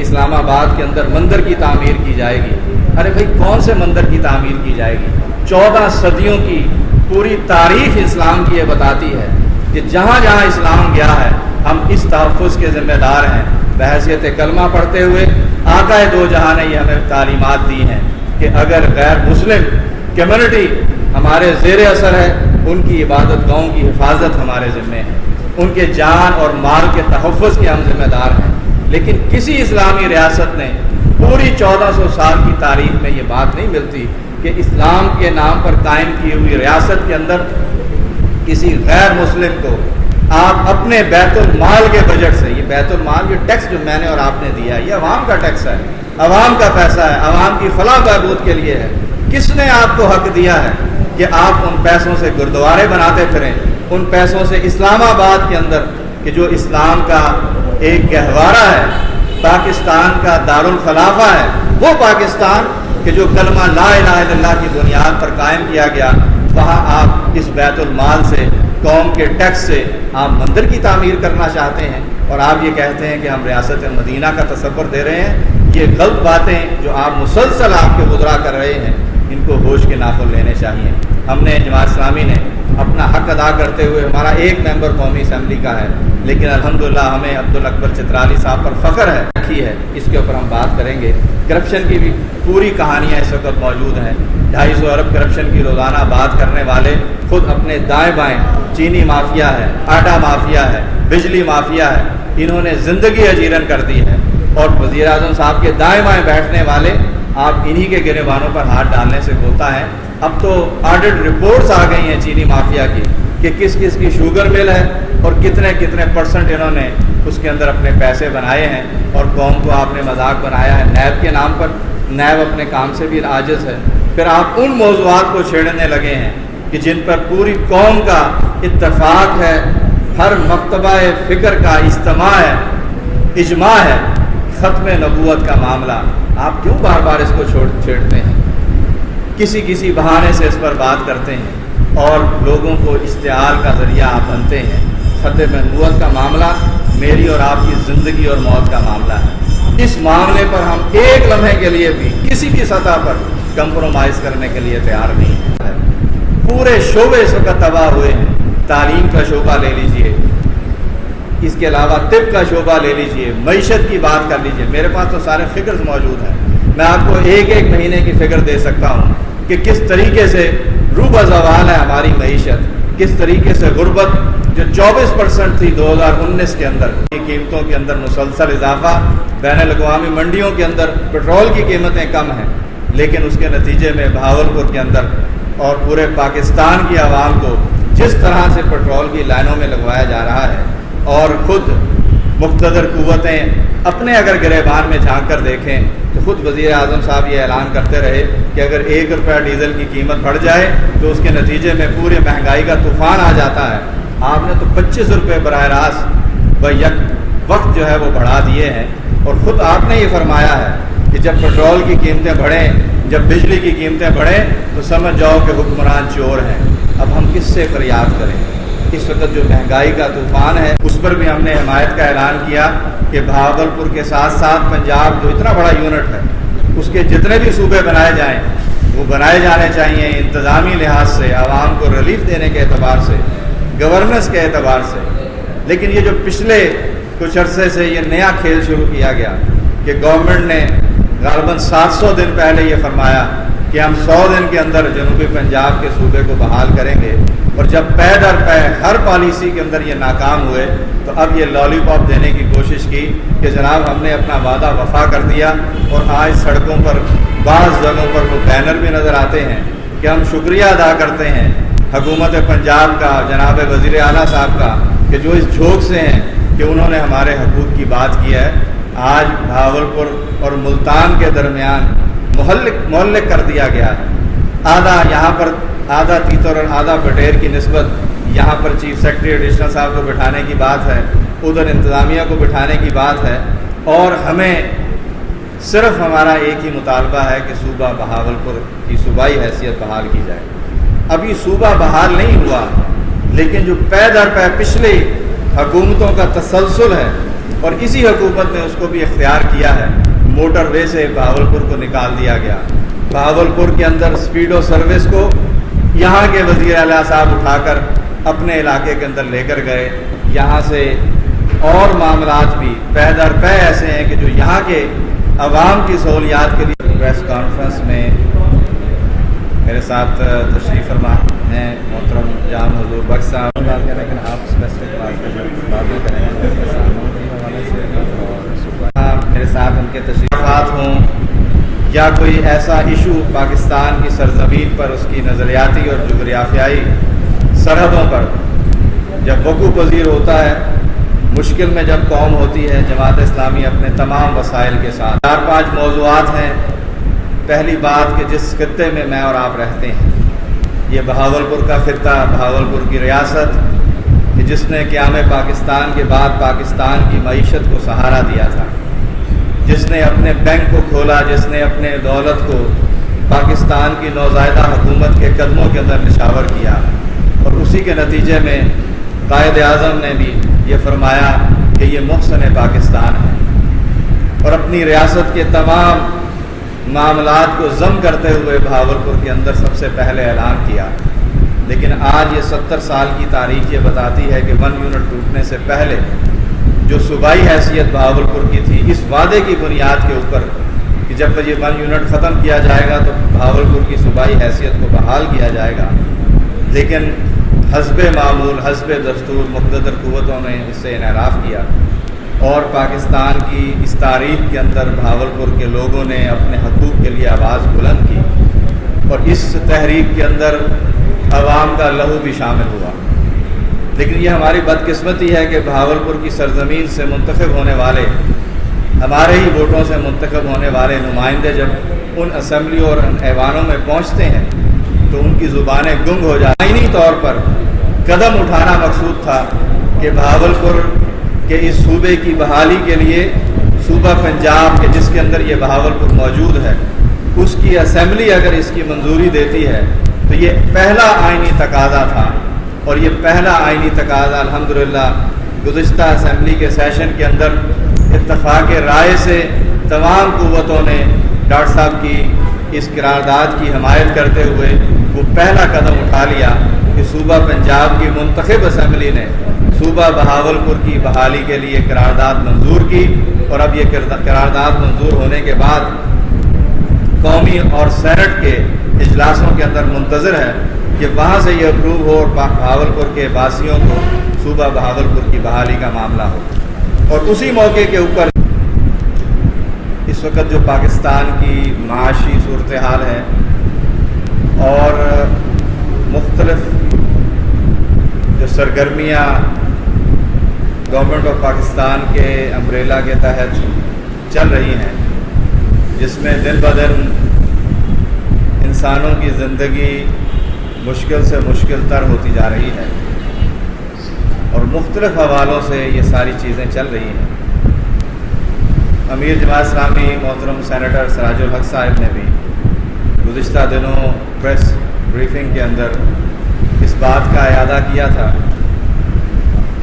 اسلام آباد کے اندر مندر کی تعمیر کی جائے گی۔ ارے بھائی کون سے مندر کی تعمیر کی جائے گی؟ 14 صدیوں کی پوری تاریخ اسلام کی یہ بتاتی ہے کہ جہاں جہاں اسلام گیا ہے ہم اس تحفظ کے ذمہ دار ہیں۔ بحیثیت کلمہ پڑھتے ہوئے آقا دو جہاں نے یہ ہمیں تعلیمات دی ہیں کہ اگر غیر مسلم کمیونٹی ہمارے زیر اثر ہے، ان کی عبادت گاہوں کی حفاظت ہمارے ذمے ہے، ان کے جان اور مال کے تحفظ کے ہم ذمہ دار ہیں۔ لیکن کسی اسلامی ریاست نے پوری 1400 سال کی تاریخ میں یہ بات نہیں ملتی کہ اسلام کے نام پر قائم کی ہوئی ریاست کے اندر کسی غیر مسلم کو آپ اپنے بیت المال کے بجٹ سے، یہ بیت المال، یہ ٹیکس جو میں نے اور آپ نے دیا ہے یہ عوام کا ٹیکس ہے، عوام کا پیسہ ہے، عوام کی فلاح بہبود کے لیے ہے۔ کس نے آپ کو حق دیا ہے کہ آپ ان پیسوں سے گردوارے بناتے پھریں، ان پیسوں سے اسلام آباد کے اندر کہ جو اسلام کا ایک گہوارہ ہے، پاکستان کا دارالخلافہ ہے، وہ پاکستان کہ جو کلمہ لا الہ الا اللہ کی بنیاد پر قائم کیا گیا، وہاں آپ اس بیت المال سے، قوم کے ٹیکس سے آپ مندر کی تعمیر کرنا چاہتے ہیں، اور آپ یہ کہتے ہیں کہ ہم ریاست مدینہ کا تصور دے رہے ہیں۔ یہ غلط باتیں جو آپ مسلسل آپ کے وزراء کر رہے ہیں، ان کو ہوش کے ناخن لینے چاہیے۔ ہم نے جماعت اسلامی نے اپنا حق ادا کرتے ہوئے، ہمارا ایک ممبر قومی اسمبلی کا ہے، لیکن الحمدللہ ہمیں عبدالاکبر چترالی صاحب پر فخر ہے، رکھی ہے، اس کے اوپر ہم بات کریں گے۔ کرپشن کی بھی پوری کہانیاں اس وقت موجود ہیں۔ 250 ارب کرپشن کی روزانہ بات کرنے والے خود اپنے دائیں بائیں چینی مافیا ہے، آٹا مافیا ہے، بجلی مافیا ہے، انہوں نے زندگی اجیرن کر دی ہے، اور وزیر اعظم صاحب کے دائیں بائیں بیٹھنے والے آپ انہی کے گریبانوں پر ہاتھ ڈالنے سے ہوتا ہے۔ اب تو آڈٹ رپورٹس آ گئی ہیں چینی مافیا کی کہ کس کس کی شوگر مل ہے اور کتنے کتنے پرسنٹ انہوں نے اس کے اندر اپنے پیسے بنائے ہیں، اور قوم کو آپ نے مذاق بنایا ہے نیب کے نام پر۔ نیب اپنے کام سے بھی عاجز ہے، پھر آپ ان موضوعات کو چھیڑنے لگے ہیں کہ جن پر پوری قوم کا اتفاق ہے، ہر مکتبہ فکر کا اجتماع ہے، اجماع ہے، ختم نبوت کا معاملہ۔ آپ کیوں بار بار اس کو چھیڑتے ہیں؟ کسی بہانے سے اس پر بات کرتے ہیں اور لوگوں کو اشتعال کا ذریعہ آپ بنتے ہیں۔ ختم نبوت کا معاملہ میری اور آپ کی زندگی اور موت کا معاملہ ہے۔ اس معاملے پر ہم ایک لمحے کے لیے بھی کسی بھی سطح پر کمپرومائز کرنے کے لیے تیار نہیں ہے۔ پورے شعبے اس وقت تباہ ہوئے ہیں۔ تعلیم کا شعبہ لے لیجئے، اس کے علاوہ طب کا شعبہ لے لیجئے، معیشت کی بات کر لیجئے۔ میرے پاس تو سارے فگرز موجود ہیں، میں آپ کو ایک ایک مہینے کی فگر دے سکتا ہوں کہ کس طریقے سے روبہ زوال ہے ہماری معیشت، کس طریقے سے غربت جو 24% تھی 2019 کے اندر، قیمتوں کے اندر مسلسل اضافہ، بین الاقوامی منڈیوں کے اندر پٹرول کی قیمتیں کم ہیں، لیکن اس کے نتیجے میں بہاولپور کے اندر اور پورے پاکستان کی عوام کو جس طرح سے پٹرول کی لائنوں میں لگوایا جا رہا ہے، اور خود مقتدر قوتیں اپنے اگر گریبان میں جھانک کر دیکھیں تو خود وزیر اعظم صاحب یہ اعلان کرتے رہے کہ اگر 1 روپیہ ڈیزل کی قیمت بڑھ جائے تو اس کے نتیجے میں پورے مہنگائی کا طوفان آ جاتا ہے۔ آپ نے تو 25 روپے براہ راست یک وقت جو ہے وہ بڑھا دیے ہیں، اور خود آپ نے یہ فرمایا ہے کہ جب پٹرول کی قیمتیں بڑھیں، جب بجلی کی قیمتیں بڑھیں تو سمجھ جاؤ کہ حکمران چور ہیں۔ اب ہم کس سے فریاد کریں؟ اس وقت جو مہنگائی کا طوفان ہے اس پر بھی ہم نے حمایت کا اعلان کیا کہ بہاولپور کے ساتھ ساتھ پنجاب جو اتنا بڑا یونٹ ہے، اس کے جتنے بھی صوبے بنائے جائیں وہ بنائے جانے چاہیے انتظامی لحاظ سے، عوام کو ریلیف دینے کے اعتبار سے، گورننس کے اعتبار سے۔ لیکن یہ جو پچھلے کچھ عرصے سے یہ نیا کھیل شروع کیا گیا کہ گورنمنٹ نے غالباً 700 دن پہلے یہ فرمایا کہ ہم 100 دن کے اندر جنوبی پنجاب کے صوبے کو بحال کریں گے، اور جب پے در پے ہر پالیسی کے اندر یہ ناکام ہوئے تو اب یہ لالی پاپ دینے کی کوشش کی کہ جناب ہم نے اپنا وعدہ وفا کر دیا، اور آج سڑکوں پر بعض جگہوں پر وہ بینر بھی نظر آتے ہیں کہ ہم شکریہ ادا کرتے ہیں حکومت پنجاب کا، جناب وزیر اعلیٰ صاحب کا، کہ جو اس جھوک سے ہیں کہ انہوں نے ہمارے حقوق کی بات کی ہے۔ آج بہاولپور اور ملتان کے درمیان معلق کر دیا گیا ہے، آدھا یہاں پر، آدھا تیتر اور آدھا بٹیر کی نسبت یہاں پر چیف سیکرٹری ایڈیشنل صاحب کو بٹھانے کی بات ہے، ادھر انتظامیہ کو بٹھانے کی بات ہے، اور ہمیں صرف ہمارا ایک ہی مطالبہ ہے کہ صوبہ بہاولپور کی صوبائی حیثیت بحال کی جائے۔ ابھی صوبہ بحال نہیں ہوا، لیکن جو پے در پے پچھلی حکومتوں کا تسلسل ہے اور اسی حکومت نے اس کو بھی اختیار کیا ہے. موٹر وے سے بہاولپور کو نکال دیا گیا. بہاولپور کے اندر اسپیڈ و سروس کو یہاں کے وزیر اعلیٰ صاحب اٹھا کر اپنے علاقے کے اندر لے کر گئے. یہاں سے اور معاملات بھی پے در پے ایسے ہیں کہ جو یہاں کے عوام کی سہولیات کے لیے. پریس کانفرنس میں میرے ساتھ تشریف فرما ہیں محترم جام حضور بخش صاحب. لیکن آپ اسپیسیفک باتیں کریں میرے ساتھ ان کے تشریفات ہوں یا کوئی ایسا ایشو پاکستان کی سرزمین پر اس کی نظریاتی اور جغرافیائی سرحدوں پر جب وقوع پذیر ہوتا ہے. مشکل میں جب قوم ہوتی ہے جماعت اسلامی اپنے تمام وسائل کے ساتھ. 4-5 موضوعات ہیں. پہلی بات کہ جس خطے میں میں اور آپ رہتے ہیں یہ بہاولپور کا خطہ، بہاولپور کی ریاست کہ جس نے قیام پاکستان کے بعد پاکستان کی معیشت کو سہارا دیا تھا، جس نے اپنے بینک کو کھولا، جس نے اپنے دولت کو پاکستان کی نوزائیدہ حکومت کے قدموں کے اندر نشاور کیا. اور اسی کے نتیجے میں قائد اعظم نے بھی یہ فرمایا کہ یہ محسن پاکستان ہے اور اپنی ریاست کے تمام معاملات کو ضم کرتے ہوئے بہاولپور کے اندر سب سے پہلے اعلان کیا. لیکن آج یہ 70 سال کی تاریخ یہ بتاتی ہے کہ 1 یونٹ ٹوٹنے سے پہلے جو صوبائی حیثیت بہاولپور کی تھی، اس وعدے کی بنیاد کے اوپر کہ جب یہ 1 یونٹ ختم کیا جائے گا تو بہاولپور کی صوبائی حیثیت کو بحال کیا جائے گا، لیکن حسب معمول حسب دستور مقتدر قوتوں نے اس سے انحراف کیا اور پاکستان کی اس تاریخ کے اندر بہاولپور کے لوگوں نے اپنے حقوق کے لیے آواز بلند کی اور اس تحریک کے اندر عوام کا لہو بھی شامل ہوا. لیکن یہ ہماری بدقسمتی ہے کہ بہاولپور کی سرزمین سے منتخب ہونے والے، ہمارے ہی ووٹوں سے منتخب ہونے والے نمائندے جب ان اسمبلیوں اور ان ایوانوں میں پہنچتے ہیں تو ان کی زبانیں گنگ ہو جائیں. آئینی طور پر قدم اٹھانا مقصود تھا کہ بہاولپور کہ اس صوبے کی بحالی کے لیے صوبہ پنجاب کے جس کے اندر یہ بہاولپور موجود ہے اس کی اسمبلی اگر اس کی منظوری دیتی ہے تو یہ پہلا آئینی تقاضا تھا. اور یہ پہلا آئینی تقاضا الحمدللہ گزشتہ اسمبلی کے سیشن کے اندر اتفاق رائے سے تمام قوتوں نے ڈاکٹر صاحب کی اس قرارداد کی حمایت کرتے ہوئے وہ پہلا قدم اٹھا لیا کہ صوبہ پنجاب کی منتخب اسمبلی نے صوبہ بہاولپور کی بحالی کے لیے قرارداد منظور کی. اور اب یہ قرارداد منظور ہونے کے بعد قومی اور سینٹ کے اجلاسوں کے اندر منتظر ہے کہ وہاں سے یہ اپروو ہو اور بہاولپور کے باسیوں کو صوبہ بہاولپور کی بحالی کا معاملہ ہو. اور اسی موقع کے اوپر اس وقت جو پاکستان کی معاشی صورتحال ہے اور مختلف جو سرگرمیاں گورنمنٹ آف پاکستان کے امبریلا کے تحت چل رہی ہیں، جس میں دن بدن انسانوں کی زندگی مشکل سے مشکل تر ہوتی جا رہی ہے اور مختلف حوالوں سے یہ ساری چیزیں چل رہی ہیں. امیر جماعت اسلامی محترم سینیٹر سراج الحق صاحب نے بھی گزشتہ دنوں پریس بریفنگ کے اندر اس بات کا اعادہ کیا تھا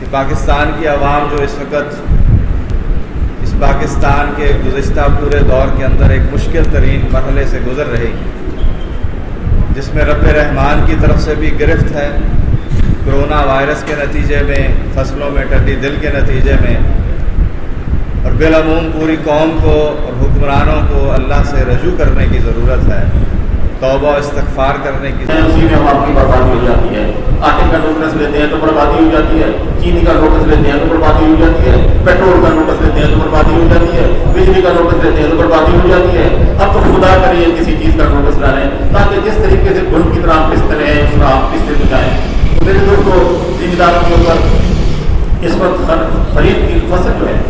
کہ پاکستان کی عوام جو اس وقت اس پاکستان کے گزشتہ پورے دور کے اندر ایک مشکل ترین مرحلے سے گزر رہے گی، جس میں رب رحمان کی طرف سے بھی گرفت ہے، کرونا وائرس کے نتیجے میں، فصلوں میں ٹڈی دل کے نتیجے میں، اور بالعموم پوری قوم کو اور حکمرانوں کو اللہ سے رجوع کرنے کی ضرورت ہے، توبہ و استغفار کرنے کی ضرورت ہے. اسی میں عوام کی بربادی ہو جاتی ہے. آٹے کا نوٹس لیتے ہیں تو بربادی ہو جاتی ہے، چینی کا نوٹس لیتے ہیں تو بربادی ہو جاتی ہے، پیٹرول کا نوٹس لیتے ہیں تو بربادی ہو جاتی ہے، بجلی کا نوٹس لیتے ہیں تو بربادی ہو جاتی ہے. اب تو خدا کریے کسی چیز کا نوٹس نہ لیں تاکہ جس طریقے سے گل کی طرح پستے رہیں اس طرح آپ پستے بجائیں. تو میرے دوستوں، ذمہ داروں کے اوپر اس وقت خریف کی فصل جو ہے،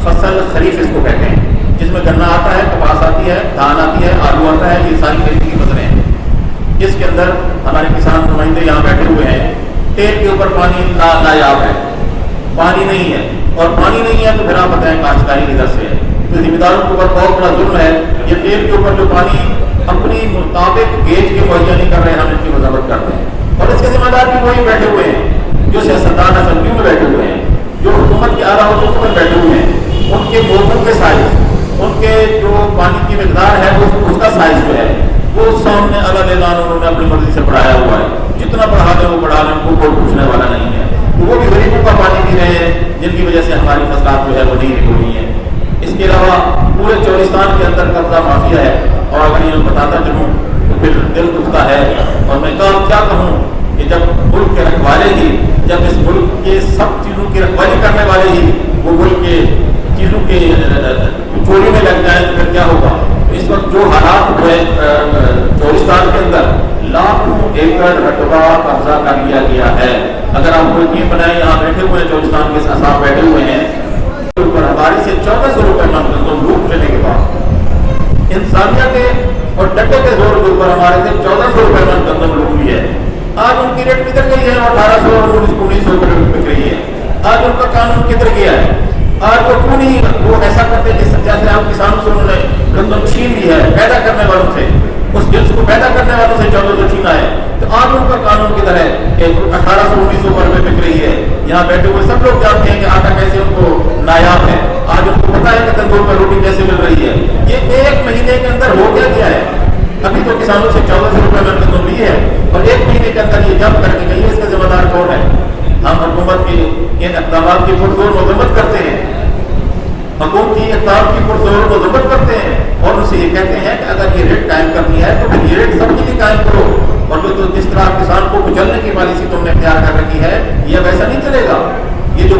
فصل خریف اس کو کہتے ہیں، جس میں گنا آتا ہے، کپاس آتی ہے، دھان آتی ہے، آلو آتا ہے، یہ ساری خریف کی فصلیں ہیں. اس کے اندر ہمارے کسان نمائندے یہاں بیٹھے ہوئے ہیں. تیل کے اوپر پانی نایاب ہے، پانی نہیں ہے، اور پانی نہیں ہے تو پھر آپ بتائیں کاشتکاری کدھر سے ہے. تو ذمہ داروں کے اوپر بہت بڑا ظلم ہے. یہ تیل کے اوپر جو پانی اپنی مطابق گیج کے مہیا نہیں کر رہے ہیں، ہم ان کی مذمت کرتے ہیں. اور اس کے ذمہ دار بھی وہی بیٹھے ہوئے ہیں جو سیاستدان اسمبلی میں بیٹھے ہوئے ہیں. جو حکومت کے اعلیٰ عہدوں پر بیٹھے ہوئے ہیں ان کے موقعوں کے سائز، ان کے جو پانی کی مقدار ہے اس کا سائز جو ہے وہ سامنے اعلیٰ اعلان انہوں نے اپنی مرضی سے بڑھایا ہوا ہے. جتنا بڑھا دیں وہ بڑھا لیں، ان کو کوئی پوچھنے والا نہیں ہے. تو وہ بھی غریبوں کا پانی پی رہے ہیں جن کی وجہ سے ہماری فصلات جو ہے وہ نہیں ہو رہی ہیں. اس کے علاوہ پورے چولستان کے اندر قبضہ مافیا ہے، اور اگر یہ بتاتا چلوں تو پھر دل دکھتا ہے. اور میں کیا کہوں کہ جب ملک کے رکھوالے ہی، جب اس ملک کے سب چیزوں کی رکھوالی کرنے والے ہی وہ ملک کے چیزوں کے چوری میں لگ جائیں تو پھر کیا ہوگا. اس وقت جو حالات ہوئے چولستان کے اندر لاکھوں ایکڑ رقبہ قبضہ کر لیا گیا ہے. اگر آپ کوئی ٹیم بنائیں، یہاں بیٹھے ہوئے ہیں چولستان کے ساتھ بیٹھے ہوئے ہیں، اوپر ہماری سے 1400 روپے من لوٹ لینے کے بعد انسانیت کے اور ڈٹے کے زور کے اوپر ہمارے سے 1400 روپے من گندم لوٹ لی ہے. آج ان کی ریٹ کدھر گئی ہے؟ 1800 اور 1900 روپے بک رہی ہے. آج ان کا قانون کدھر گیا ہے؟ آج وہ کیوں نہیں وہ ایسا کرتے جیسے آپ کسانوں سے انہوں نے گندم چھین لی ہے، پیدا کرنے والوں سے، اس جنس کو پیدا کرنے والوں سے 1400 چھینا ہے. تو آج ان کا قانون کدھر ہے کہ 1800 1900 پر بک رہی ہے. یہاں بیٹھے ہوئے سب لوگ جانتے ہیں کہ آٹا کیسے ان کو نایاب ہے. آج ان کو پتا ہے کہ تندور پر روٹی کیسے مل رہی ہے. یہ ایک مہینے کے اندر ہو گیا ہے. ابھی تو کسانوں سے 1400 روپے میں گندم لی ہے اور ایک مہینے کے اندر یہ جمپ کر کے گئی ہے. اس کا ذمہ دار کون ہے؟ ہم حکومت کے ان اقدامات کی پرزور مذمت کرتے ہیں، حکومتی اقدام کی پرزور مذمت کرتے ہیں اور ان سے یہ کہتے ہیں کہ اگر یہ ریٹ قائم کرنی ہے تو پھر یہ ریٹ سب کے لیے قائم کرو. اور جو جس طرح کسان کو کچلنے کی پالیسی تم نے اختیار کر رکھی ہے یہ اب ایسا نہیں چلے گا. یہ جو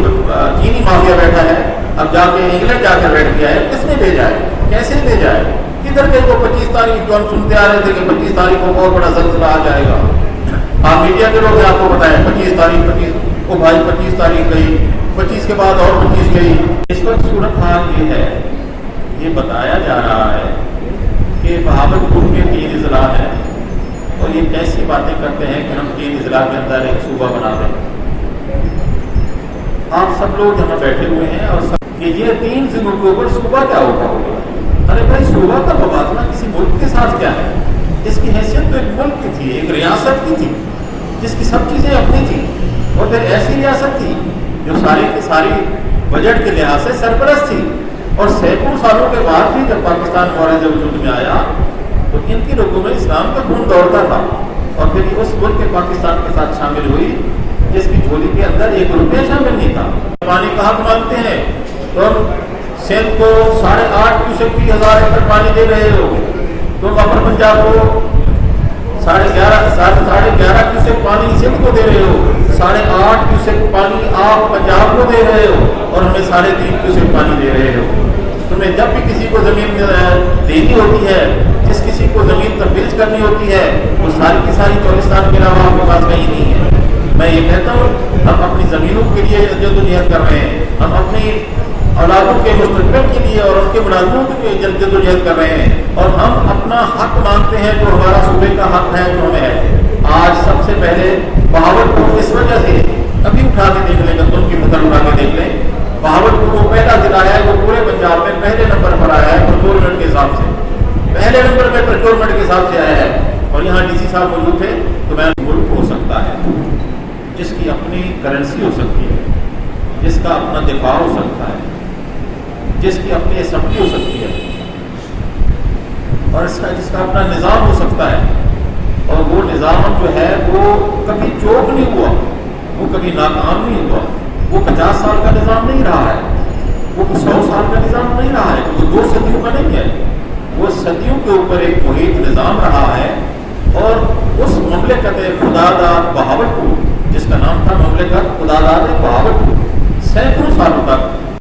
چینی مافیا بیٹھا ہے اب جا کے انگلینڈ جا کر بیٹھ گیا ہے، کس نے بھیجا ہے؟ کیسے بھیجا ہے؟ کدھر گئی وہ 25 تاریخ جو ہم سنتے آ رہے تھے کہ 25 تاریخ کو بہت بڑا زلزلہ آ جائے گا. آپ میڈیا کے لوگ آپ کو بتائیں 25 تاریخ وہ بھائی 25 تاریخ گئی، 25 کے بعد اور 25 گئی. اس وقت صورت حال یہ ہے، یہ بتایا جا رہا ہے کہ بہاولپور کے 3 اضلاع ہیں اور یہ کیسی باتیں کرتے ہیں کہ ہم 3 اضلاع کے اندر ایک صوبہ بنا دیں. آپ سب لوگ یہاں بیٹھے ہوئے ہیں اور سب کہ یہ 3 ضلعوں کے اوپر صوبہ کیا ہوگا. ارے بھائی صوبہ کا موازنہ کسی ملک کے ساتھ کیا ہے؟ اس کی حیثیت تو ایک ملک کی تھی، ایک ریاست کی تھی جس کی سب چیزیں اپنی تھیں. اور پھر ایسی ریاست تھی جو ساری کی ساری بجٹ کے لحاظ سے سرپرست تھی. اور سینکڑوں سالوں کے بعد بھی جب پاکستان معاہدے جب وجود میں آیا تو ان کی رگوں میں اسلام کا خون دوڑتا تھا. اور پھر یہ اس ملک کے پاکستان کے ساتھ شامل ہوئی جس کی جھولی کے اندر 1 روپیہ شامل نہیں تھا. پانی کا حق مانگتے ہیں تم سندھ کو 8.5 کیوسک فی 1000 ایکڑ پانی دے رہے ہو. تم اپر پنجاب کو 11.5 کیوسک پانی سندھ کو دے رہے ہو. 8.5 کیوسک پانی آپ پنجاب کو دے رہے ہو اور ہمیں 3.5 کیوسک پانی دے رہے ہو. تمہیں جب بھی کسی کو زمین دینی ہوتی ہے، جس کسی کو زمین تفویض کرنی ہوتی ہے، وہ ساری کی ساری چولستان کے علاوہ آپ کے پاس کہیں نہیں ہے. میں یہ کہتا ہوں ہم اپنی زمینوں کے لیے جدوجہد کر رہے ہیں، ہم اپنی اولادوں کے مستقبل کے لیے اور ان کے ملازموں کے لیے جدوجہد کر رہے ہیں اور ہم اپنا حق مانگتے ہیں جو ہمارا صوبے کا حق ہے جو ہمیں ہے. آج سب سے پہلے بہاولپور اس وجہ سے ابھی اٹھا کے دیکھ لیں، گندم کی فصل اٹھا کے دیکھ لیں. بہاولپور وہ پہلا ضلع ہے وہ پورے پنجاب میں پہلے نمبر پر آیا ہے پروکیورمنٹ کے حساب سے، پہلے نمبر پہ پروکیورمنٹ کے حساب سے آیا ہے. اور یہاں ڈی سی صاحب موجود تھے. تو میں ملک ہو سکتا ہے جس کی اپنی کرنسی ہو سکتی ہے، جس کا اپنا دفاع ہو سکتا ہے، جس کی اپنی اسمبلی ہو سکتی ہے اور جس کا اپنا نظام ہو سکتا ہے. اور وہ نظام جو ہے وہ کبھی چوک نہیں ہوا، وہ کبھی ناکام نہیں ہوا. وہ 50 سال کا نظام نہیں رہا ہے، وہ 100 سال کا نظام نہیں رہا ہے، وہ 2 صدیوں کا نہیں ہے. وہ صدیوں کے اوپر ایک محیط نظام رہا ہے. اور اس مملکت خداداد بہاولپور جس کا نام تھا مملکت خداداد بہاولپور